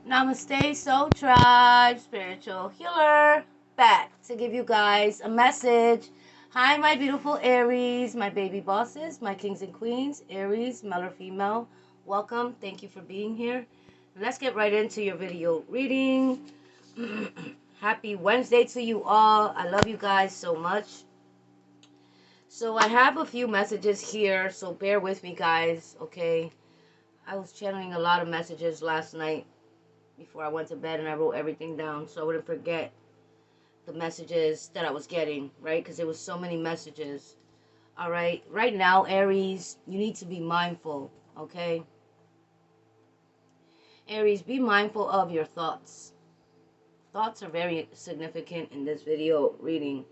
Namaste, Soul Tribe, Spiritual Healer, back to give you guys a message. Hi, my beautiful Aries, my baby bosses, my kings and queens, Aries, male or female. Welcome. Thank you for being here. Let's get right into your video reading. Happy Wednesday to you all. I love you guys so much. So I have a few messages here, so bear with me, guys, okay? I was channeling a lot of messages last night before I went to bed, and I wrote everything down so I wouldn't forget the messages that I was getting, right? Because there was so many messages. All right, right now, Aries, you need to be mindful, okay? Aries, be mindful of your thoughts. Thoughts are very significant in this video reading.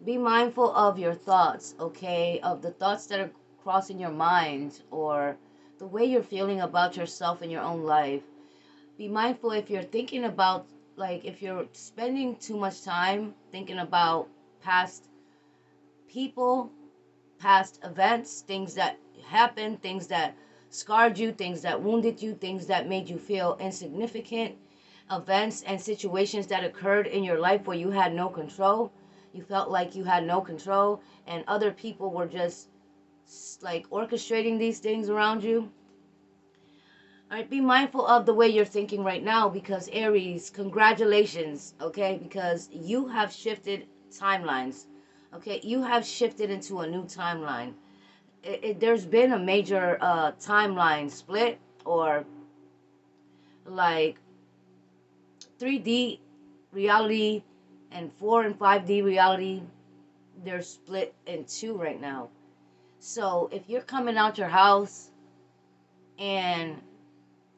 Be mindful of your thoughts, okay? Of the thoughts that are crossing your mind, or the way you're feeling about yourself in your own life. Be mindful if you're thinking about, like, if you're spending too much time thinking about past people, past events, things that happened, things that scarred you, things that wounded you, things that made you feel insignificant, events and situations that occurred in your life where you had no control. You felt like you had no control, and other people were just like orchestrating these things around you. All right, be mindful of the way you're thinking right now, because Aries, congratulations, okay? Because you have shifted timelines, okay? You have shifted into a new timeline. There's been a major timeline split, or like 3D reality and 4 and 5D reality. They're split in two right now. So if you're coming out your house and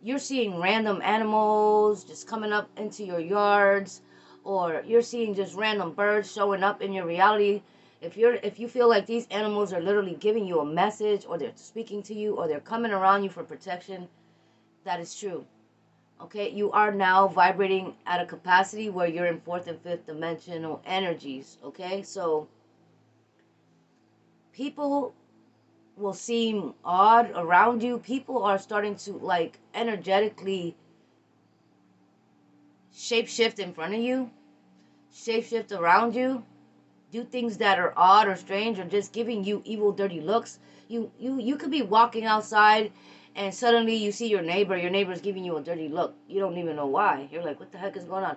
you're seeing random animals just coming up into your yards, or you're seeing just random birds showing up in your reality, if you feel like these animals are literally giving you a message, or they're speaking to you, or they're coming around you for protection, that is true. Okay, you are now vibrating at a capacity where you're in fourth and fifth dimensional energies. Okay, so people will seem odd around you. People are starting to, like, energetically shapeshift in front of you, shapeshift around you, do things that are odd or strange, or just giving you evil, dirty looks. You could be walking outside and suddenly you see your neighbor's giving you a dirty look. You don't even know why. You're like, what the heck is going on?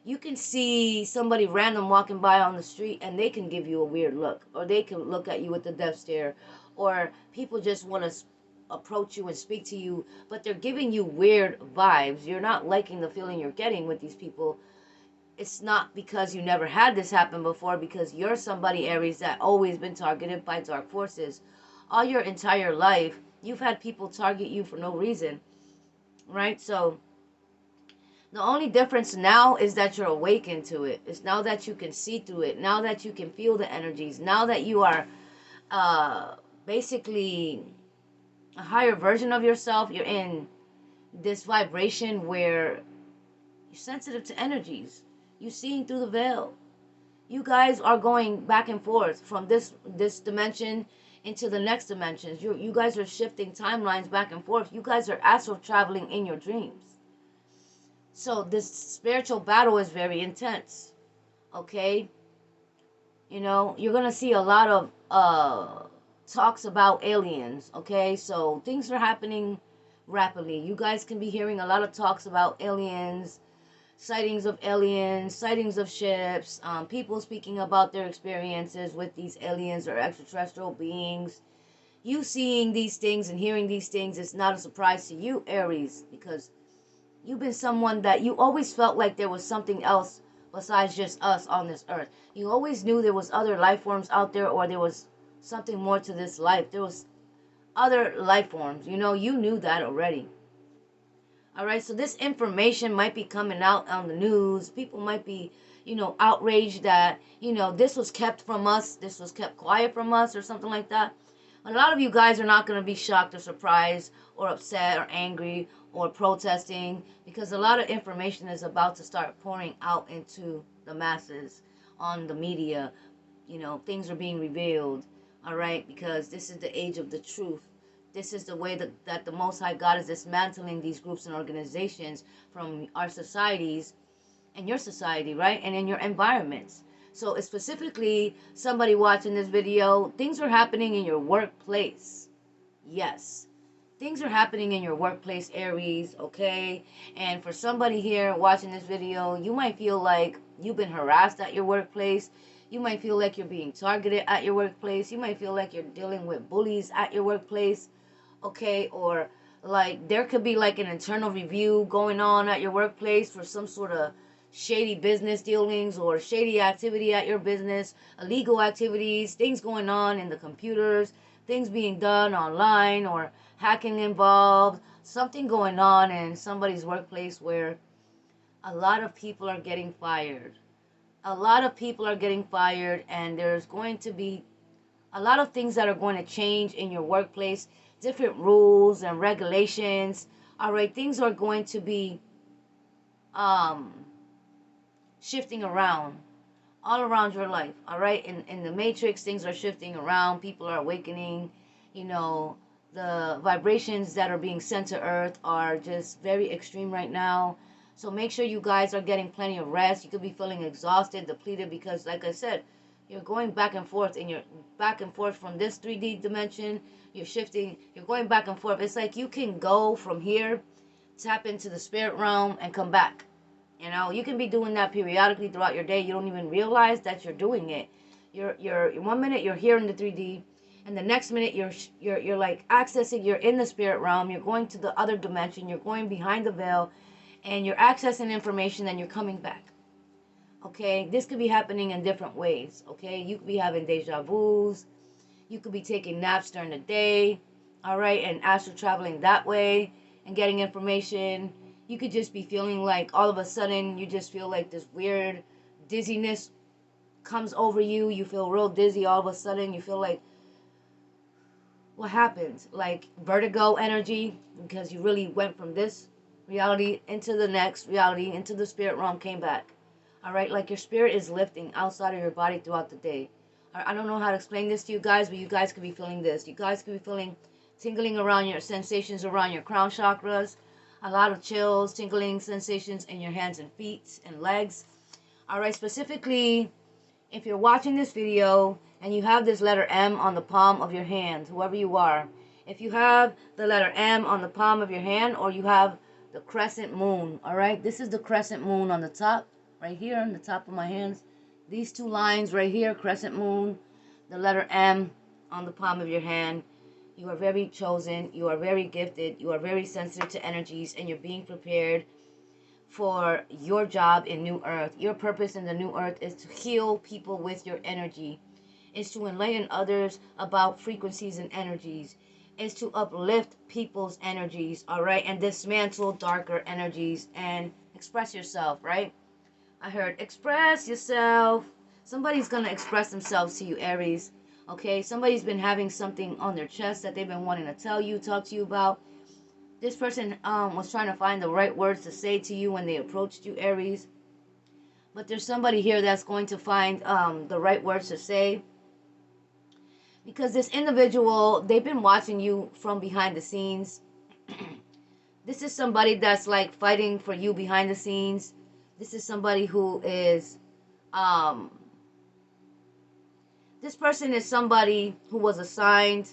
You can see somebody random walking by on the street and they can give you a weird look, or they can look at you with the death stare, or people just want to approach you and speak to you, but they're giving you weird vibes. You're not liking the feeling you're getting with these people. It's not because you never had this happen before, because you're somebody, Aries, that always been targeted by dark forces. All your entire life, you've had people target you for no reason, right? So the only difference now is that you're awakened to it. It's now that you can see through it. Now that you can feel the energies. Now that you are basically a higher version of yourself. You're in this vibration where you're sensitive to energies. You're seeing through the veil. You guys are going back and forth from this dimension into the next dimensions. You guys are shifting timelines back and forth. You guys are astral traveling in your dreams. So this spiritual battle is very intense. Okay? You know, you're going to see a lot of talks about aliens, okay? So things are happening rapidly. You guys can be hearing a lot of talks about aliens, sightings of ships, people speaking about their experiences with these aliens or extraterrestrial beings. You seeing these things and hearing these things is not a surprise to you, Aries, because you've been someone that you always felt like there was something else besides just us on this earth. You always knew there was other life forms out there, or there was something more to this life. There was other life forms. You know, you knew that already. All right, so this information might be coming out on the news. People might be, outraged that, this was kept from us, this was kept quiet from us, or something like that. A lot of you guys are not going to be shocked or surprised or upset or angry or protesting, because a lot of information is about to start pouring out into the masses on the media. Things are being revealed, all right, because this is the age of the truth. This is the way that the Most High God is dismantling these groups and organizations from our societies and your society, right? And in your environments. So specifically, somebody watching this video, things are happening in your workplace. Yes. Things are happening in your workplace, Aries, okay? And for somebody here watching this video, you might feel like you've been harassed at your workplace. You might feel like you're being targeted at your workplace. You might feel like you're dealing with bullies at your workplace, okay? Or like there could be like an internal review going on at your workplace for some sort of shady business dealings or shady activity at your business, illegal activities, things going on in the computers, things being done online, or hacking involved, something going on in somebody's workplace where a lot of people are getting fired. A lot of people are getting fired, and there's going to be a lot of things that are going to change in your workplace, different rules and regulations. All right, things are going to be um, shifting around all around your life. All right, in the matrix, things are shifting around. People are awakening. You know, the vibrations that are being sent to earth are just very extreme right now. So make sure you guys are getting plenty of rest. You could be feeling exhausted, depleted, because like I said, you're going back and forth, and you're back and forth from this 3D dimension. You're shifting, you're going back and forth. It's like you can go from here, tap into the spirit realm, and come back. You know, you can be doing that periodically throughout your day. You don't even realize that you're doing it. You're 1 minute you're here in the 3D, and the next minute you're like accessing. You're in the spirit realm. You're going to the other dimension. You're going behind the veil, and you're accessing information. And you're coming back. Okay, this could be happening in different ways. Okay, you could be having deja vu's. You could be taking naps during the day. All right, and astral traveling that way and getting information. You could just be feeling like all of a sudden you just feel like this weird dizziness comes over you. You feel real dizzy all of a sudden. You feel like, what happened? Like vertigo energy, because you really went from this reality into the next reality, into the spirit realm, came back. All right, like your spirit is lifting outside of your body throughout the day. I don't know how to explain this to you guys, but you guys could be feeling this. You guys could be feeling tingling around your sensations around your crown chakras, a lot of chills, tingling sensations in your hands and feet and legs. All right, specifically, if you're watching this video and you have this letter M on the palm of your hand, whoever you are, if you have the letter M on the palm of your hand, or you have the crescent moon, all right, this is the crescent moon on the top, right here on the top of my hands. These two lines right here, crescent moon, the letter M on the palm of your hand. You are very chosen. You are very gifted. You are very sensitive to energies, and you're being prepared for your job in New Earth. Your purpose in the New Earth is to heal people with your energy, is to enlighten others about frequencies and energies, is to uplift people's energies, all right, and dismantle darker energies and express yourself, right? I heard express yourself. Somebody's going to express themselves to you, Aries. Okay, somebody's been having something on their chest that they've been wanting to tell you, talk to you about. This person was trying to find the right words to say to you when they approached you, Aries. But there's somebody here that's going to find the right words to say. Because this individual, they've been watching you from behind the scenes. This is somebody that's like fighting for you behind the scenes. This is somebody who is, this person is somebody who was assigned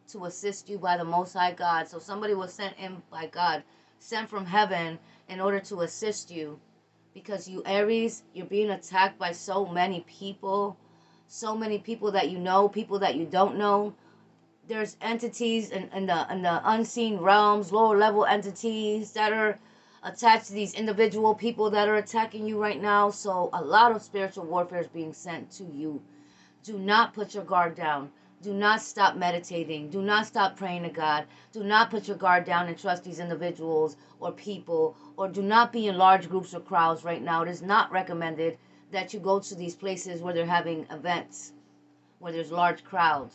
to assist you by the Most High God. So somebody was sent in by God, sent from heaven in order to assist you. Because you, Aries, you're being attacked by so many people that you know, people that you don't know. There's entities in the unseen realms, lower level entities that are attached to these individual people that are attacking you right now. So a lot of spiritual warfare is being sent to you. Do not put your guard down. Do not stop meditating. Do not stop praying to God. Do not put your guard down and trust these individuals or people, or do not be in large groups or crowds right now. It is not recommended that you go to these places where they're having events, where there's large crowds,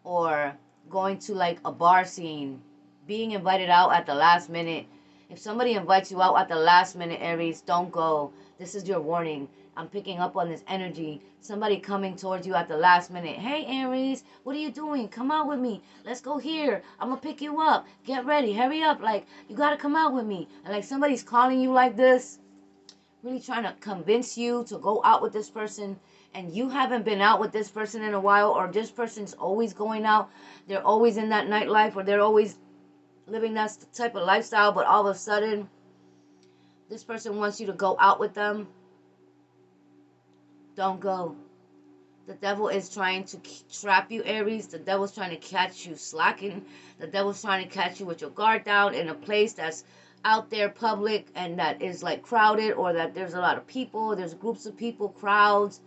or going to like a bar scene, being invited out at the last minute. If somebody invites you out at the last minute, Aries, don't go. This is your warning. I'm picking up on this energy. Somebody coming towards you at the last minute. Hey, Aries, what are you doing? Come out with me. Let's go here. I'm going to pick you up. Get ready. Hurry up. Like, you got to come out with me. And like somebody's calling you like this, really trying to convince you to go out with this person, and you haven't been out with this person in a while, or this person's always going out. They're always in that nightlife, or they're always living that type of lifestyle, but all of a sudden, this person wants you to go out with them. Don't go. The devil is trying to trap you, Aries. The devil's trying to catch you slacking. The devil's trying to catch you with your guard down in a place that's out there public and that is like crowded, or that there's a lot of people, there's groups of people, crowds.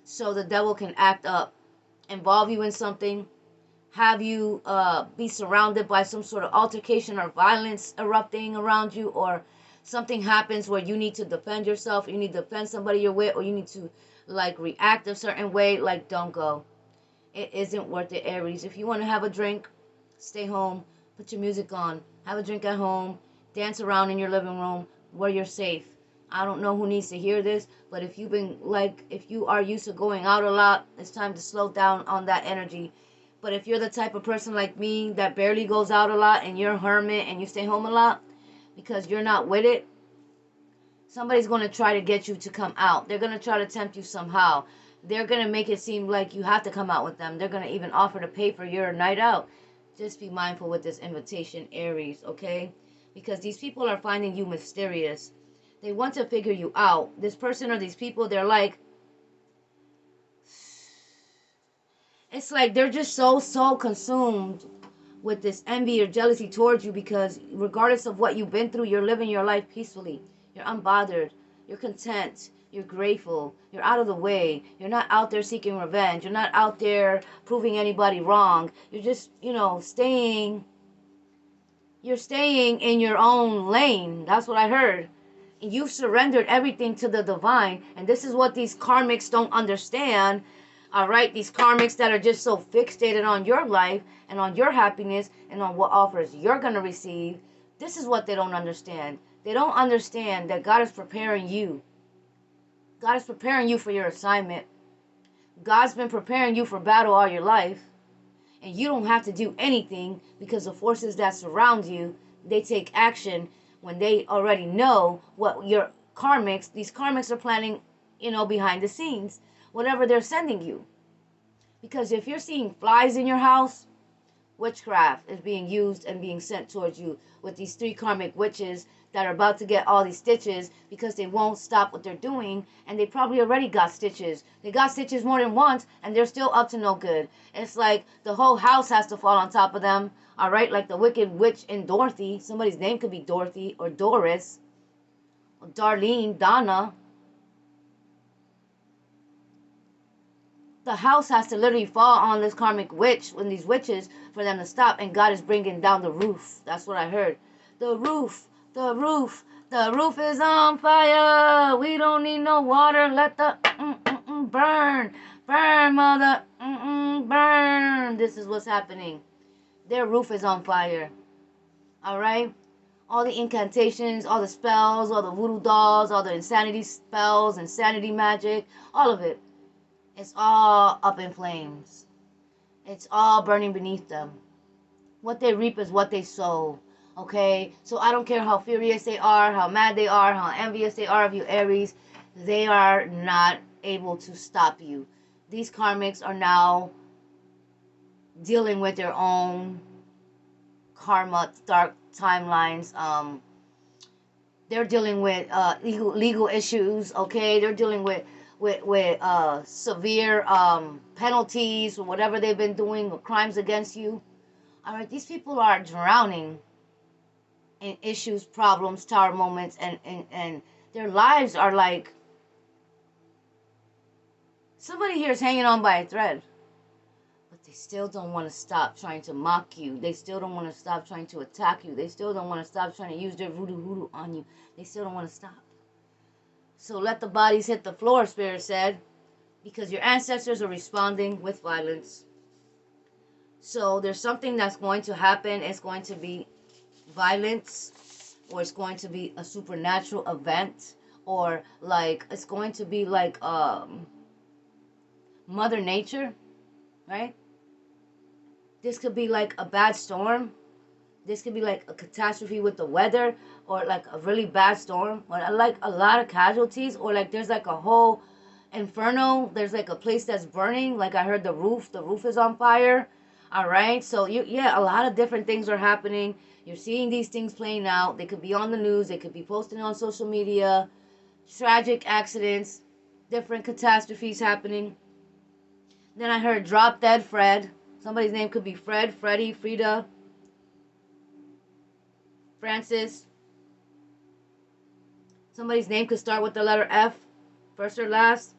So the devil can act up, involve you in something, have you be surrounded by some sort of altercation or violence erupting around you, or something happens where you need to defend yourself, you need to defend somebody you're with, or you need to like react a certain way. Like, don't go. It isn't worth it, Aries. If you want to have a drink, stay home, put your music on, have a drink at home, dance around in your living room where you're safe. I don't know who needs to hear this, but if you are used to going out a lot, it's time to slow down on that energy. But if you're the type of person like me that barely goes out a lot and you're a hermit and you stay home a lot because you're not with it, somebody's going to try to get you to come out. They're going to try to tempt you somehow. They're going to make it seem like you have to come out with them. They're going to even offer to pay for your night out. Just be mindful with this invitation, Aries, okay? Because these people are finding you mysterious. They want to figure you out. This person or these people, they're like, it's like they're just so consumed with this envy or jealousy towards you, because regardless of what you've been through, you're living your life peacefully. You're unbothered. You're content. You're grateful. You're out of the way. You're not out there seeking revenge. You're not out there proving anybody wrong. You're just, staying. You're staying in your own lane. That's what I heard. And you've surrendered everything to the divine. And this is what these karmics don't understand. All right, these karmics that are just so fixated on your life and on your happiness and on what offers you're going to receive. This is what they don't understand. They don't understand that God is preparing you. God is preparing you for your assignment. God's been preparing you for battle all your life. And you don't have to do anything, because the forces that surround you, they take action when they already know what these karmics are planning, behind the scenes, whatever they're sending you. Because if you're seeing flies in your house, witchcraft is being used and being sent towards you with these 3 karmic witches that are about to get all these stitches because they won't stop what they're doing, and they probably already got stitches. They got stitches more than once, and they're still up to no good. It's like the whole house has to fall on top of them, all right? Like the wicked witch in Dorothy. Somebody's name could be Dorothy or Doris or Darlene, Donna. The house has to literally fall on this karmic witch and these witches for them to stop, and God is bringing down the roof. That's what I heard. The roof is on fire. We don't need no water. Let the burn, mother, burn. This is what's happening. Their roof is on fire. All right? All the incantations, all the spells, all the voodoo dolls, all the insanity spells, insanity magic, all of it. It's all up in flames. It's all burning beneath them. What they reap is what they sow. Okay? So I don't care how furious they are, how mad they are, how envious they are of you, Aries. They are not able to stop you. These karmics are now dealing with their own karma, dark timelines. They're dealing with legal issues. Okay? They're dealing with severe penalties for whatever they've been doing, or crimes against you. All right, these people are drowning in issues, problems, tower moments, and their lives are like, somebody here is hanging on by a thread, but they still don't want to stop trying to mock you. They still don't want to stop trying to attack you. They still don't want to stop trying to use their voodoo on you. They still don't want to stop. So let the bodies hit the floor, Spirit said, because your ancestors are responding with violence. So there's something that's going to happen. It's going to be violence, or it's going to be a supernatural event, or like it's going to be like Mother Nature, right? This could be like a bad storm. This could be like a catastrophe with the weather, or like a really bad storm, or like a lot of casualties, or like there's like a whole inferno. There's like a place that's burning. Like I heard the roof is on fire. All right. So yeah, a lot of different things are happening. You're seeing these things playing out. They could be on the news. They could be posted on social media. Tragic accidents, different catastrophes happening. Then I heard drop dead Fred. Somebody's name could be Fred, Freddie, Frida, Francis. Somebody's name could start with the letter F, first or last.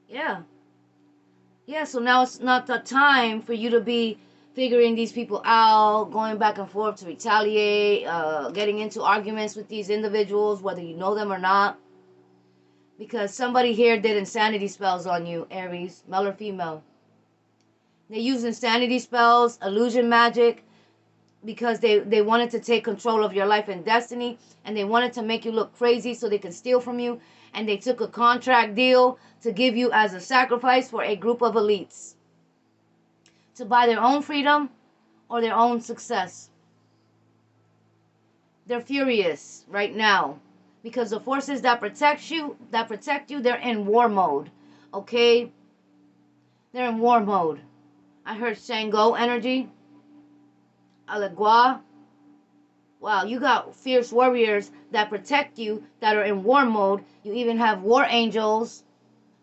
Yeah. Yeah, so now it's not the time for you to be figuring these people out, going back and forth to retaliate, getting into arguments with these individuals, whether you know them or not. Because somebody here did insanity spells on you, Aries, male or female. They use insanity spells, illusion magic, because they wanted to take control of your life and destiny, and they wanted to make you look crazy so they could steal from you, and they took a contract deal to give you as a sacrifice for a group of elites to buy their own freedom or their own success. They're furious right now because the forces that protect you, they're in war mode. Okay? They're in war mode. I heard Shango energy. Alagua. Wow, you got fierce warriors that protect you, that are in war mode. You even have war angels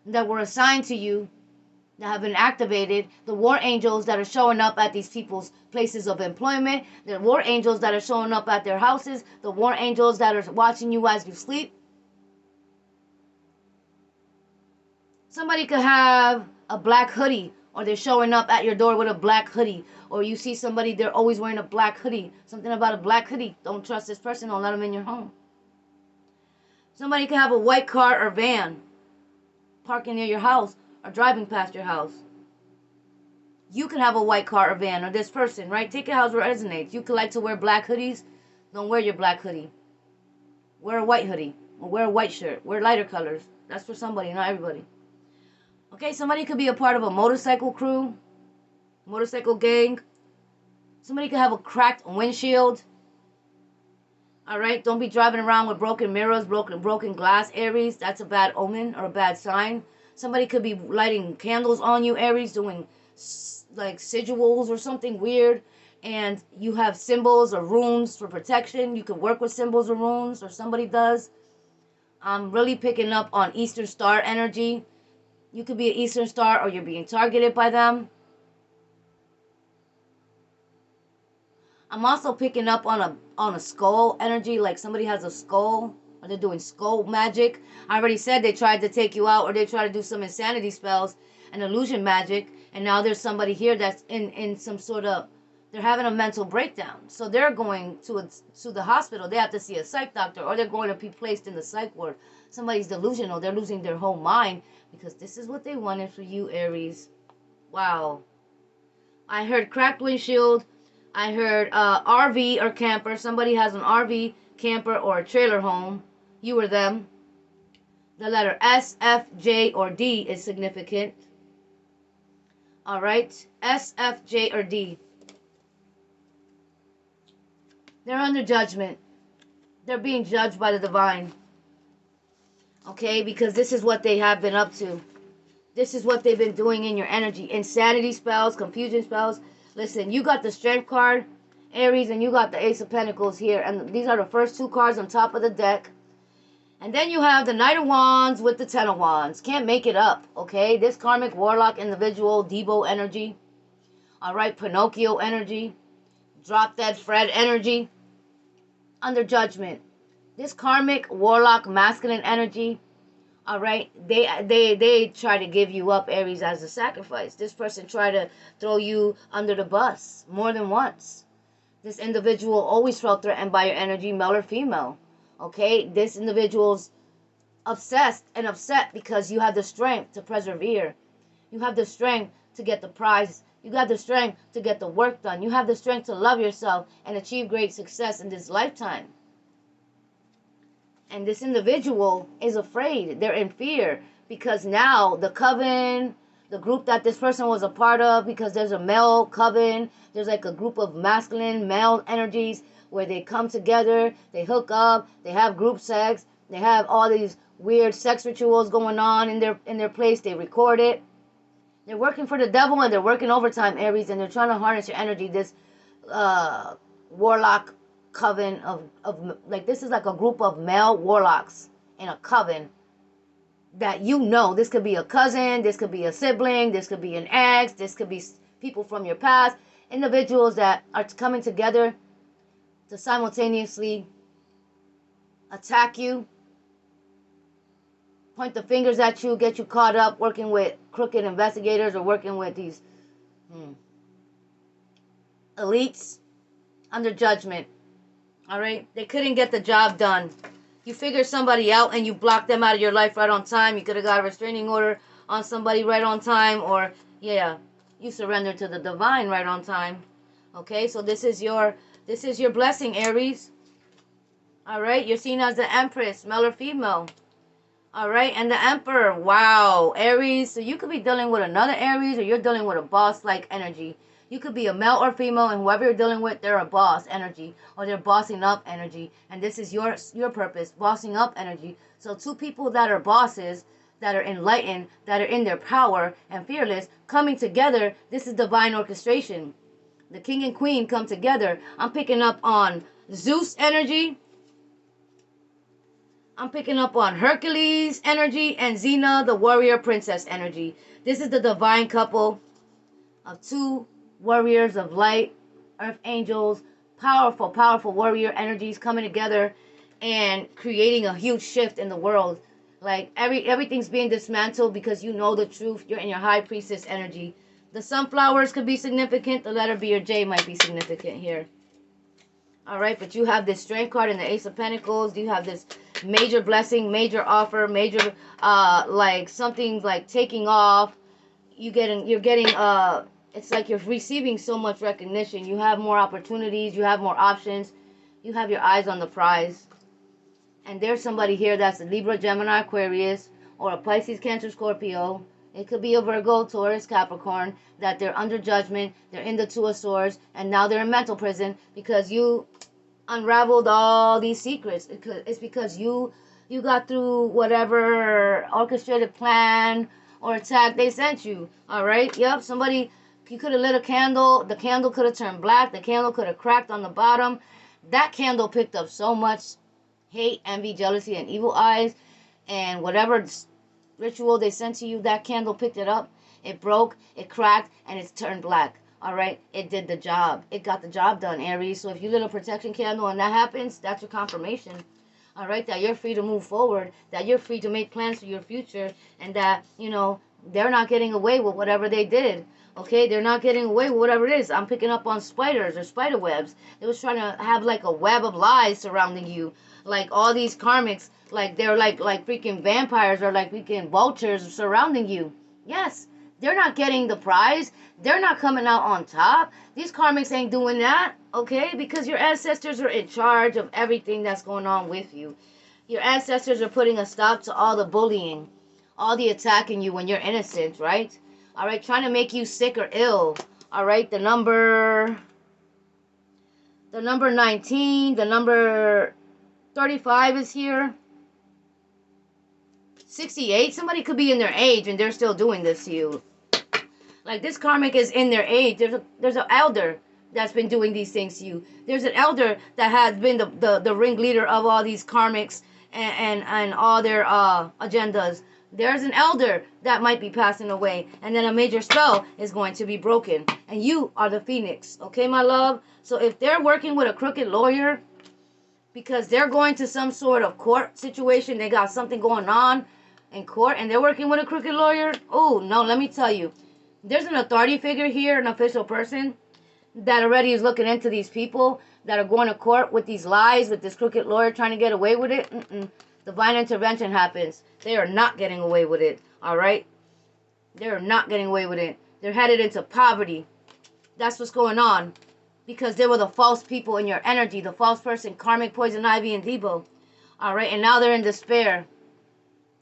that were assigned to you, that have been activated. The war angels that are showing up at these people's places of employment. The war angels that are showing up at their houses. The war angels that are watching you as you sleep. Somebody could have a black hoodie, or they're showing up at your door with a black hoodie, or you see somebody, they're always wearing a black hoodie. Something about a black hoodie. Don't trust this person. Don't let them in your home. Somebody could have a white car or van parking near your house or driving past your house. You can have a white car or van, or this person, right? Take it how it resonates. You could like to wear black hoodies. Don't wear your black hoodie. Wear a white hoodie, or wear a white shirt. Wear lighter colors. That's for somebody, not everybody. Okay, somebody could be a part of a motorcycle crew, motorcycle gang. Somebody could have a cracked windshield. All right, don't be driving around with broken mirrors, broken glass, Aries. That's a bad omen or a bad sign. Somebody could be lighting candles on you, Aries, doing like sigils or something weird. And you have symbols or runes for protection. You could work with symbols or runes, or somebody does. I'm really picking up on Eastern Star energy. You could be an Eastern Star, or you're being targeted by them. I'm also picking up on a skull energy, like somebody has a skull, or they're doing skull magic. I already said they tried to take you out, or they try to do some insanity spells and illusion magic, and now there's somebody here that's in some sort of, they're having a mental breakdown. So they're going to the hospital. They have to see a psych doctor, or they're going to be placed in the psych ward. Somebody's delusional. They're losing their whole mind because this is what they wanted for you, Aries. Wow. I heard cracked windshield. I heard RV or camper. Somebody has an RV, camper, or a trailer home. You or them. The letter S, F, J, or D is significant. All right. S, F, J, or D. They're under judgment. They're being judged by the divine. Okay, because this is what they have been up to. This is what they've been doing in your energy. Insanity spells, confusion spells. Listen, you got the Strength card, Aries, and you got the Ace of Pentacles here. And these are the first two cards on top of the deck. And then you have the Knight of Wands with the Ten of Wands. Can't make it up, okay? This Karmic Warlock individual, Debo energy. All right, Pinocchio energy. Drop Dead Fred energy. Under judgment. This Karmic Warlock masculine energy. All right, they try to give you up, Aries, as a sacrifice. This person tried to throw you under the bus more than once. This individual always felt threatened by your energy, male or female. Okay, this individual's obsessed and upset because you have the strength to persevere. You have the strength to get the prize. You got the strength to get the work done. You have the strength to love yourself and achieve great success in this lifetime. And this individual is afraid. They're in fear because now the coven, the group that this person was a part of, because there's a male coven, there's like a group of masculine male energies where they come together, they hook up, they have group sex, they have all these weird sex rituals going on in their place. They record it. They're working for the devil and they're working overtime, Aries, and they're trying to harness your energy. This warlock coven of like, this is like a group of male warlocks in a coven that, you know, this could be a cousin, this could be a sibling, this could be an ex, this could be people from your past, individuals that are coming together to simultaneously attack you, point the fingers at you, get you caught up working with crooked investigators or working with these elites under judgment. All right, they couldn't get the job done. You figure somebody out and you block them out of your life right on time. You could have got a restraining order on somebody right on time, or yeah, you surrender to the divine right on time. Okay, so this is your blessing, Aries. All right, you're seen as the Empress, male or female. All right, and the Emperor. Wow, Aries. So you could be dealing with another Aries, or you're dealing with a boss-like energy. You could be a male or female, and whoever you're dealing with, they're a boss energy, or they're bossing up energy. And this is your purpose, bossing up energy. So two people that are bosses, that are enlightened, that are in their power and fearless, coming together. This is divine orchestration. The king and queen come together. I'm picking up on Zeus energy. I'm picking up on Hercules energy and Xena, the warrior princess energy. This is the divine couple of two warriors of light, earth angels, powerful, powerful warrior energies coming together and creating a huge shift in the world. Like everything's being dismantled because you know the truth. You're in your high priestess energy. The sunflowers could be significant. The letter B or J might be significant here. All right, but you have this strength card in the Ace of Pentacles. You have this major blessing, major offer, major like something like taking off. You're getting it's like you're receiving so much recognition. You have more opportunities, you have more options. You have your eyes on the prize. And there's somebody here that's a Libra, Gemini, Aquarius, or a Pisces, Cancer, Scorpio. It could be a Virgo, Taurus, Capricorn, that they're under judgment, they're in the Two of Swords, and now they're in mental prison because you unraveled all these secrets. It's because you got through whatever orchestrated plan or attack they sent you. All right? Yep, somebody, you could have lit a candle. The candle could have turned black. The candle could have cracked on the bottom. That candle picked up so much hate, envy, jealousy, and evil eyes. And whatever ritual they sent to you, that candle picked it up. It broke, it cracked, and it's turned black. All right, it did the job. It got the job done, Aries. So if you lit a protection candle and that happens, that's your confirmation. All right, that you're free to move forward, that you're free to make plans for your future, and that, you know, they're not getting away with whatever they did. Okay, they're not getting away with whatever it is. I'm picking up on spiders or spider webs. They was trying to have like a web of lies surrounding you. Like all these karmics, like they're like freaking vampires or like freaking vultures surrounding you. Yes, they're not getting the prize. They're not coming out on top. These karmics ain't doing that, okay? Because your ancestors are in charge of everything that's going on with you. Your ancestors are putting a stop to all the bullying, all the attacking you when you're innocent, right? All right, trying to make you sick or ill. All right, the number 19, the number 35 is here. 68, somebody could be in their age and they're still doing this to you. Like this karmic is in their age. There's an elder that's been doing these things to you. There's an elder that has been the ringleader of all these karmics and all their agendas. There's an elder that might be passing away, and then a major spell is going to be broken, and you are the phoenix. Okay, my love? So if they're working with a crooked lawyer because they're going to some sort of court situation, they got something going on in court and they're working with a crooked lawyer, oh no, let me tell you, there's an authority figure here, an official person that already is looking into these people that are going to court with these lies, with this crooked lawyer trying to get away with it. Divine intervention happens. They are not getting away with it. All right? They're not getting away with it. They're headed into poverty. That's what's going on. Because there were the false people in your energy. The false person, Karmic, Poison Ivy, and Debo. All All right, and now they're in despair.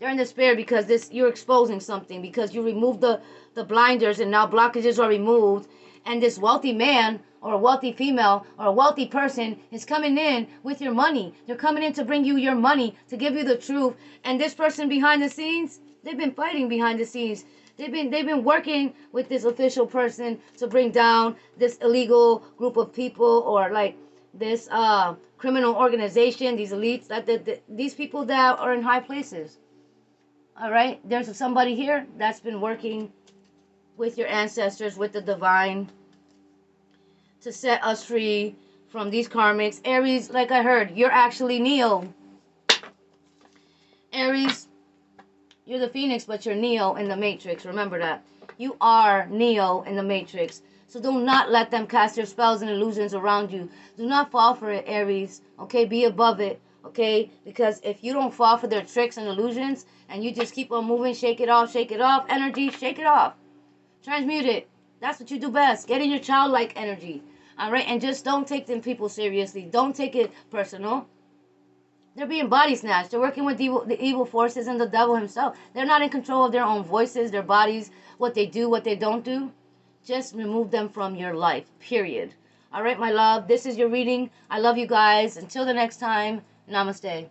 They're in despair because you're exposing something, because you removed the blinders, and now blockages are removed, and this wealthy man or a wealthy female or a wealthy person is coming in with your money. They're coming in to bring you your money, to give you the truth. And this person behind the scenes, they've been fighting behind the scenes. They've been working with this official person to bring down this illegal group of people, or like this criminal organization, these elites, these people that are in high places. All right, there's somebody here that's been working with your ancestors, with the divine, to set us free from these karmics. Aries, like I heard, you're actually Neo. Aries, you're the Phoenix, but you're Neo in the Matrix. Remember that. You are Neo in the Matrix. So do not let them cast their spells and illusions around you. Do not fall for it, Aries. Okay, be above it. Okay, because if you don't fall for their tricks and illusions, and you just keep on moving, shake it off, energy, shake it off. Transmute it. That's what you do best. Get in your childlike energy. All right, and just don't take them people seriously. Don't take it personal. They're being body snatched. They're working with the evil forces and the devil himself. They're not in control of their own voices, their bodies, what they do, what they don't do. Just remove them from your life, period. All right, my love, this is your reading. I love you guys. Until the next time, namaste.